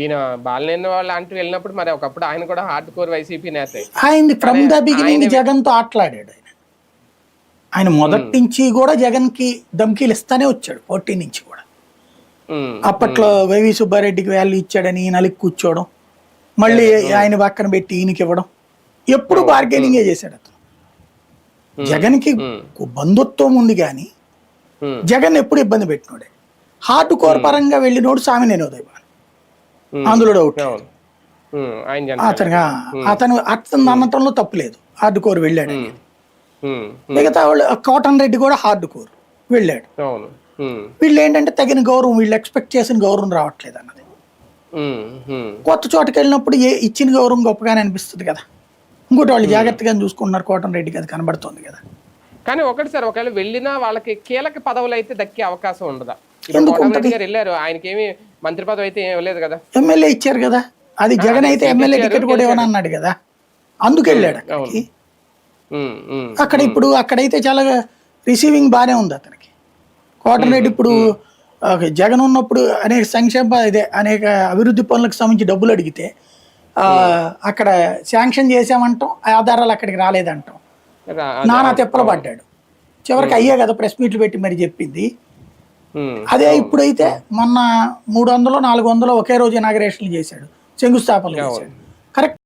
ఈయన బాలినేని వాళ్ళు అంటూ వెళ్ళినప్పుడు మరి ఒకప్పుడు ఆయన కూడా హార్డ్ కోర్ వైసీపీ నేతే. ఆయనది ఫ్రమ్ కానీ ద బిగినింగ్ ఆయన జగన్తో ఆటలాడాడు. ఆయన మొదటి నుంచి కూడా జగన్కి ధమ్కీలు ఇస్తానే వచ్చాడు 14 నుంచి కూడా. అప్పట్లో వైవి సుబ్బారెడ్డికి వాల్యూ ఇచ్చాడని ఈయనలికి కూర్చోవడం, మళ్ళీ ఆయన పక్కన పెట్టి ఈయనకి ఇవ్వడం, ఎప్పుడు బార్గెనింగే చేశాడు అతను. జగన్కి బంధుత్వం ఉంది కానీ జగన్ ఎప్పుడు ఇబ్బంది పెట్టినోడే. హార్డ్ కోర్ పరంగా వెళ్ళినోడు సామినేని ఉదయభాను, అందులో డౌట్. అతను అనటంలో తప్పులేదు, హార్డ్ కోర్ వెళ్ళాడు. మిగతా వాళ్ళు కోటన్ రెడ్డి కూడా హార్డ్ కోర్ వెళ్ళాడు. వీళ్ళు ఏంటంటే తగిన గౌరవం, వీళ్ళు ఎక్స్పెక్ట్ చేసిన గౌరవం రావట్లేదు అన్నది. కొత్త చోటకి వెళ్ళినప్పుడు ఇచ్చిన గౌరవం గొప్పగానే అనిపిస్తుంది కదా. ఇంకోటి వాళ్ళు జాగ్రత్తగా చూసుకుంటున్నారు, కోటన్ రెడ్డికి అది కనబడుతుంది కదా. కానీ ఒకటి సార్, ఒకవేళ వెళ్ళినా వాళ్ళకి కీలక పదవులు అయితే దక్కే అవకాశం ఉండదా? వెళ్ళారు, ఆయనకి ఏమి మంత్రి పదవి అయితే ఇవ్వలేదు కదా. ఎమ్మెల్యే ఇచ్చారు కదా, అది జగన్ అయితే ఎమ్మెల్యే టికెట్ కూడా ఏమని అన్నాడు కదా, అందుకు వెళ్ళాడు అక్కడికి. అక్కడ ఇప్పుడు అక్కడైతే చాలా రిసీవింగ్ బాగానే ఉంది అతనికి. కోటన్ రెడ్డి ఇప్పుడు జగన్ ఉన్నప్పుడు అనేక సంక్షేమ అనేక అభివృద్ధి పనులకు సంబంధించి డబ్బులు అడిగితే అక్కడ శాంక్షన్ చేసామంటాం, ఆధారాలు అక్కడికి రాలేదంటాం, నానా తిప్పలు పడ్డాడు. చివరికి అయ్యే కదా ప్రెస్ మీట్లు పెట్టి మరి చెప్పింది. అదే ఇప్పుడైతే మొన్న 300 400 ఒకే రోజు ఇనాగరేషన్లు చేశాడు, శంకుస్థాపనలు చేశాడు. కరెక్ట్.